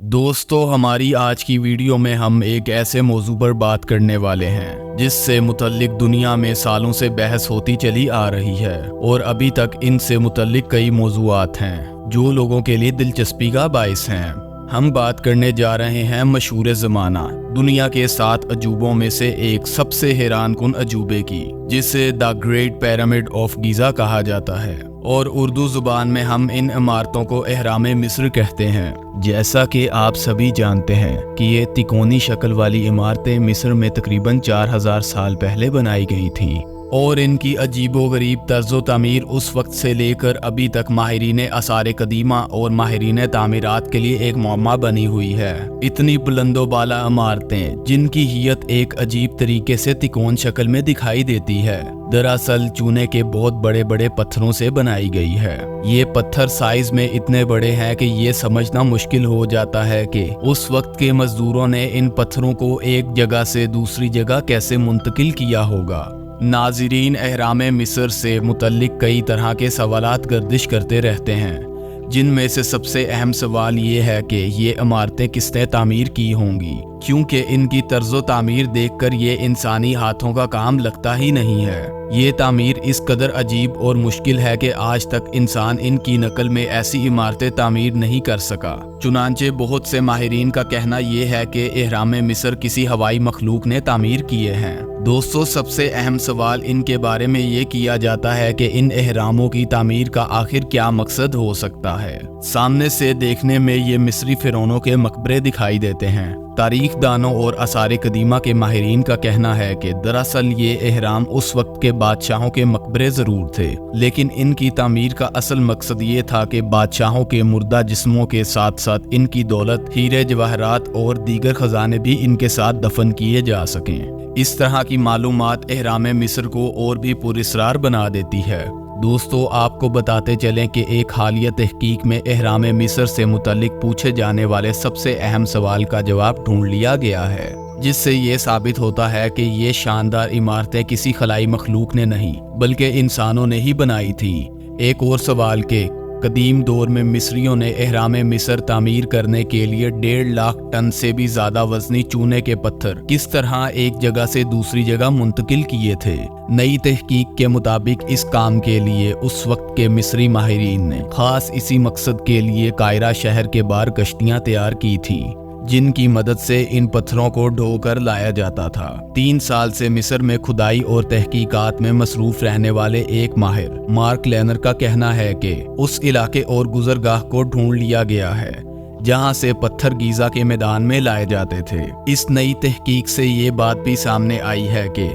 दोस्तों, हमारी आज की वीडियो में हम एक ऐसे मौजू पर बात करने वाले हैं जिससे मुतल्लिक दुनिया में सालों से बहस होती चली आ रही है और अभी तक इनसे मुतल्लिक कई मौजूआत हैं जो लोगों के लिए दिलचस्पी का बाइस हैं। हम बात करने जा रहे हैं मशहूर ज़माना दुनिया के 7 अजूबों में से एक सबसे हैरानकुन अजूबे की, जिसे the great pyramid of Giza कहा जाता है और उर्दू ज़ुबान में हम इन इमारतों को एहराम मिस्र कहते हैं। जैसा कि आप सभी जानते हैं कि ये तिकोनी शक्ल वाली इमारतें मिस्र में तकरीबन 4000 साल पहले बनाई गई थीं और इनकी अजीबोगरीब तर्ज़ो तामीर उस वक्त से लेकर अभी तक माहिरीन आसार कदीमा और माहिरीन तामीरात के लिए एक मुअम्मा बनी हुई है। इतनी बुलंदो बाला इमारतें जिनकी हियत एक अजीब तरीके से तिकोन शक्ल में दिखाई देती है, दरअसल चूने के बहुत बड़े बड़े पत्थरों से बनाई गई है। ये पत्थर साइज में इतने बड़े हैं कि ये समझना मुश्किल हो जाता है कि उस वक्त के मजदूरों ने इन पत्थरों को एक जगह से दूसरी जगह कैसे मुंतकिल किया होगा। नाज़रीन, एहराम मिस्र से मुतल्लिक कई तरह के सवालात गर्दिश करते रहते हैं, जिनमें से सबसे अहम सवाल ये है कि ये इमारतें किसने तामीर की होंगी, क्योंकि इनकी तर्ज़ो तामीर देखकर ये इंसानी हाथों का काम लगता ही नहीं है। ये तामीर इस कदर अजीब और मुश्किल है कि आज तक इंसान इनकी नकल में ऐसी इमारतें तामीर नहीं कर सका। चुनांचे बहुत से माहिरीन का कहना ये है कि एहराम मिस्र किसी हवाई मखलूक ने तामीर किए हैं। दोस्तों, सबसे अहम सवाल इनके बारे में ये किया जाता है कि इन एहरामों की तामीर का आखिर क्या मकसद हो सकता है। सामने से देखने में ये मिस्री फिरौनों के मकबरे दिखाई देते हैं। तारीख दानों और आसार कदीमा के माहिरीन का कहना है कि दरअसल ये एहराम उस वक्त के बादशाहों के मकबरे जरूर थे, लेकिन इनकी तामीर का असल मकसद ये था कि बादशाहों के मुर्दा जिस्मों के साथ साथ इनकी दौलत, हीरे जवाहरात और दीगर खजाने भी इनके साथ दफन किए जा सकें। इस तरह की मालूमात एहराम मिस्र को और भी पुरअसरार बना देती है। दोस्तों, आपको बताते चलें कि एक हालिया तहकीक में एहराम मिस्र से मुतल्लिक पूछे जाने वाले सबसे अहम सवाल का जवाब ढूंढ लिया गया है, जिससे ये साबित होता है कि ये शानदार इमारतें किसी खलाई मखलूक ने नहीं बल्कि इंसानों ने ही बनाई थी। एक और सवाल के कदीम दौर में मिस्रियों ने एहराम मिस्र तामीर करने के लिए 1.5 लाख टन से भी ज्यादा वजनी चूने के पत्थर किस तरह एक जगह से दूसरी जगह मुंतकिल किए थे। नई तहकीक के मुताबिक इस काम के लिए उस वक्त के मिस्री माहिरीन ने खास इसी मकसद के लिए कायरा शहर के बाहर कश्तियां तैयार की थी, जिनकी मदद से इन पत्थरों को ढोकर लाया जाता था। 3 साल से मिस्र में खुदाई और तहकीकात में मसरूफ रहने वाले एक माहिर मार्क लेनर का कहना है कि उस इलाके और गुजरगाह को ढूंढ लिया गया है जहां से पत्थर गीज़ा के मैदान में लाए जाते थे। इस नई तहकीक से ये बात भी सामने आई है कि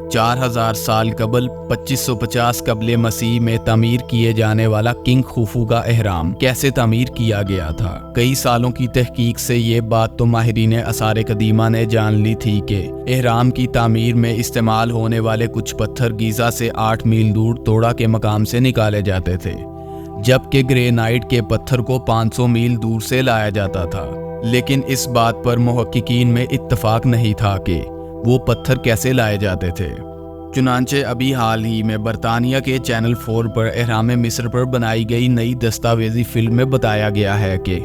4000 साल कबल 2550 कबले मसीह में तामीर किए जाने वाला किंग खुफू का एहराम कैसे तामीर किया गया था। कई सालों की तहकीक से ये बात तो माहिरीन आसार कदीमा ने जान ली थी कि एहराम की तामीर में इस्तेमाल होने वाले कुछ पत्थर गीज़ा से 8 मील दूर तोड़ा के मकाम से निकाले जाते थे, जबकि ग्रेनाइट के पत्थर को 500 मील दूर से लाया जाता था। लेकिन इस बात पर मुहक्किकीन में इत्तफाक नहीं था कि वो पत्थर कैसे लाए जाते थे। चुनांचे अभी हाल ही में बरतानिया के चैनल 4 पर एहराम मिस्र पर बनाई गई नई दस्तावेजी फिल्म में बताया गया है कि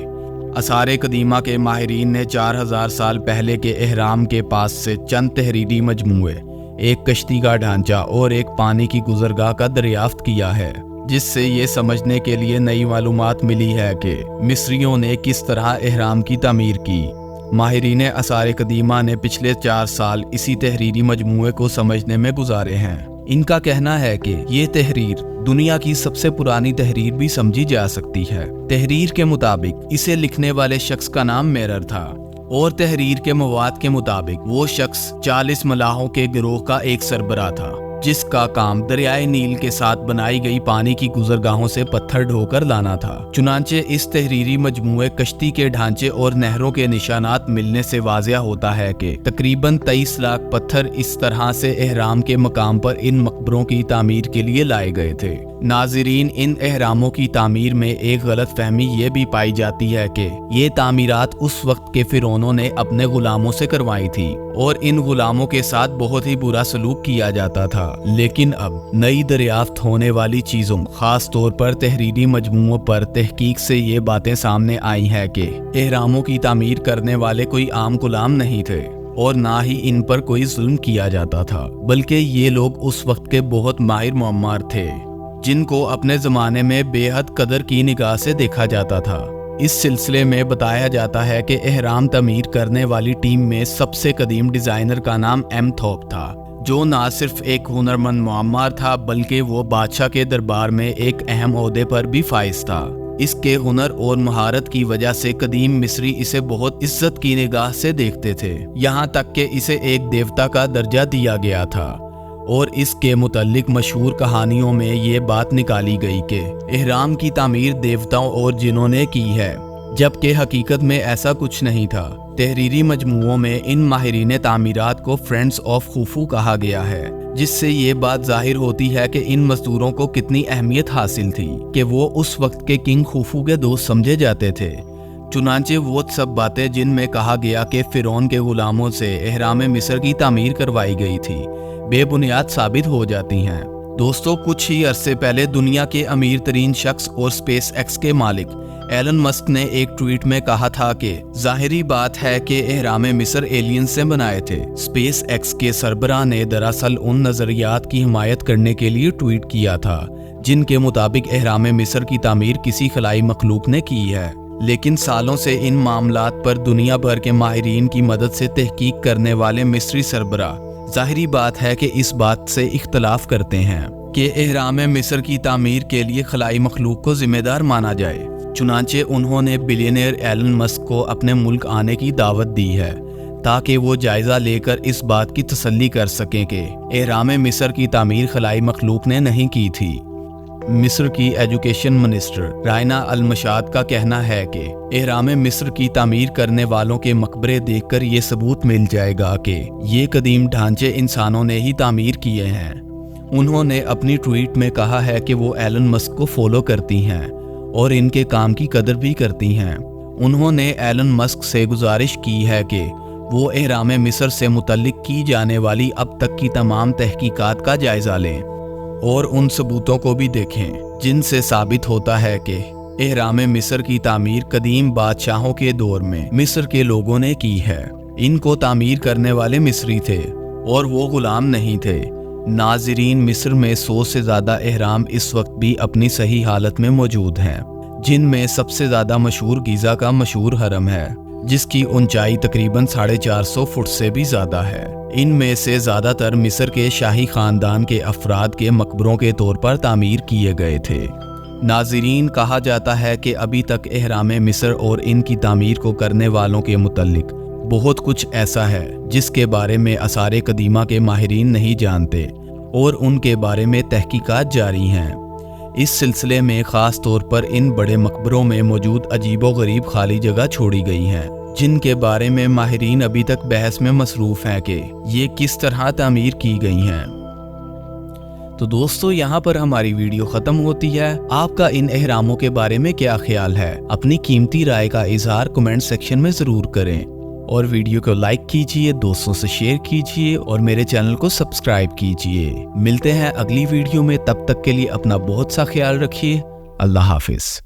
आसार कदीमा के माहिरीन ने 4000 साल पहले के एहराम के पास से चंद तहरीरी मजमूए, एक कश्ती का ढांचा और एक पानी की गुजरगाह का दरियाफ्त किया है, जिससे ये समझने के लिए नई मालूमात मिली है कि मिस्रियों ने किस तरह एहराम की तामीर की। माहिरीन आसार कदीमा ने पिछले 4 साल इसी तहरीरी मजमूए को समझने में गुजारे हैं। इनका कहना है कि ये तहरीर दुनिया की सबसे पुरानी तहरीर भी समझी जा सकती है। तहरीर के मुताबिक इसे लिखने वाले शख्स का नाम मेरर था और तहरीर के मवाद के मुताबिक वो शख्स 40 मलाहों के गिरोह का एक सरबराह था, जिसका काम दरियाए नील के साथ बनाई गई पानी की गुजरगाहों से पत्थर ढोकर लाना था। चुनांचे इस तहरीरी मजमूए कश्ती के ढांचे और नहरों के निशानात मिलने से वाज़िया होता है कि तकरीबन 23 लाख पत्थर इस तरह से एहराम के मकाम पर इन मकबरों की तामीर के लिए लाए गए थे। नाज़रीन, इन एहरामों की तामीर में एक गलत फहमी ये भी पाई जाती है कि ये तामीरात उस वक्त के फिरौनों ने अपने गुलामों से करवाई थी, और इन गुलामों के साथ बहुत ही बुरा सलूक किया जाता था। लेकिन अब नई दरियाफ्त होने वाली चीज़ों, खास तौर पर तहरीरी मजमूओं पर तहकीक से ये बातें सामने आई हैं कि एहरामों की तामीर करने वाले कोई आम गुलाम नहीं थे और ना ही इन पर कोई जुल्म किया जाता था, बल्कि ये लोग उस वक्त के बहुत माहिर मुअम्मार थे जिनको अपने ज़माने में बेहद कदर की निगाह से देखा जाता था। इस सिलसिले में बताया जाता है कि एहराम तमीर करने वाली टीम में सबसे कदीम डिज़ाइनर का नाम एम थोप था, जो ना सिर्फ एक हुनरमंद मुअम्मार था बल्कि वो बादशाह के दरबार में एक अहम ओहदे पर भी फाइज था। इसके हुनर और महारत की वजह से कदीम मिस्री इसे बहुत इज्जत की निगाह से देखते थे, यहाँ तक कि इसे एक देवता का दर्जा दिया गया था। और इसके मुतल्लिक मशहूर कहानियों में ये बात निकाली गई कि एहराम की तामीर देवताओं और जिन्हों ने की है, जबकि हकीकत में ऐसा कुछ नहीं था। तहरीरी मजमूओं में इन माहिरीन तामीरात को फ्रेंड्स ऑफ खुफू कहा गया है, जिससे ये बात जाहिर होती है कि इन मजदूरों को कितनी अहमियत हासिल थी कि वो उस वक्त के किंग खुफू के दोस्त समझे जाते थे। चुनांचे वो सब बातें जिनमें कहा गया कि फिरौन के गुलामों से एहराम मिस्र की तामीर करवाई गई थी, बेबुनियाद साबित हो जाती हैं। दोस्तों, कुछ ही अरसे पहले दुनिया के अमीर तरीन शख्स और स्पेस एक्स के मालिक एलन मस्क ने एक ट्वीट में कहा था कि जाहिरी बात है कि एहराम मिस्र एलियन से बनाए थे। स्पेस एक्स के सरबराह ने दरअसल उन नजरियात की हिमायत करने के लिए ट्वीट किया था जिनके मुताबिक एहराम मिस्र की तामीर किसी खलाई मखलूक ने की है, लेकिन सालों से इन मामलात पर दुनिया भर के माहिरीन की मदद से तहकीक करने वाले मिस्री सरबराह जाहिरी बात है कि इस बात से इख्तलाफ करते हैं कि एहराम मिस्र की तामीर के लिए खलाई मखलूक को जिम्मेदार माना जाए। चुनांचे उन्होंने बिलियनियर एलन मस्क को अपने मुल्क आने की दावत दी है ताकि वो जायज़ा लेकर इस बात की तसल्ली कर सकें कि एहराम मिस्र की तामीर खलाई मखलूक ने नहीं की थी। मिस्र की एजुकेशन मिनिस्टर रायना अल-मशाद का कहना है कि एहराम मिस्र की तामीर करने वालों के मकबरे देखकर ये सबूत मिल जाएगा कि ये कदीम ढांचे इंसानों ने ही तामीर किए हैं। उन्होंने अपनी ट्वीट में कहा है कि वो एलन मस्क को फॉलो करती हैं और इनके काम की कदर भी करती हैं। उन्होंने एलन मस्क से गुजारिश की है कि वो एहराम मिस्र से मुतल्लिक की जाने वाली अब तक की तमाम तहकीकात का जायजा लें और उन सबूतों को भी देखें जिनसे साबित होता है कि एहराम मिस्र की तामीर कदीम बादशाहों के दौर में मिस्र के लोगों ने की है। इनको तामीर करने वाले मिस्री थे और वो गुलाम नहीं थे। नाजरीन, मिस्र में 100 से ज़्यादा एहराम इस वक्त भी अपनी सही हालत में मौजूद हैं, जिनमें सबसे ज़्यादा मशहूर गीज़ा का मशहूर हरम है, जिसकी ऊंचाई तकरीबन 450 फुट से भी ज़्यादा है। इनमें से ज़्यादातर मिस्र के शाही ख़ानदान के अफराद के मकबरों के तौर पर तामीर किए गए थे। नाज़रीन, कहा जाता है कि अभी तक एहराम मिस्र और इनकी तामीर को करने वालों के मुतल्लिक बहुत कुछ ऐसा है जिसके बारे में आसारे कदीमा के माहिरीन नहीं जानते और उनके बारे में तहकीकात जारी हैं। इस सिलसिले में ख़ास तौर पर इन बड़े मकबरों में मौजूद अजीबो-गरीब खाली जगह छोड़ी गई हैं, जिनके बारे में माहिरीन अभी तक बहस में मसरूफ़ हैं कि ये किस तरह तामीर की गई हैं। तो दोस्तों, यहाँ पर हमारी वीडियो ख़त्म होती है। आपका इन एहरामों के बारे में क्या ख्याल है? अपनी कीमती राय का इजहार कमेंट सेक्शन में ज़रूर करें और वीडियो को लाइक कीजिए, दोस्तों से शेयर कीजिए और मेरे चैनल को सब्सक्राइब कीजिए। मिलते हैं अगली वीडियो में, तब तक के लिए अपना बहुत सा ख्याल रखिए। अल्लाह हाफिज़।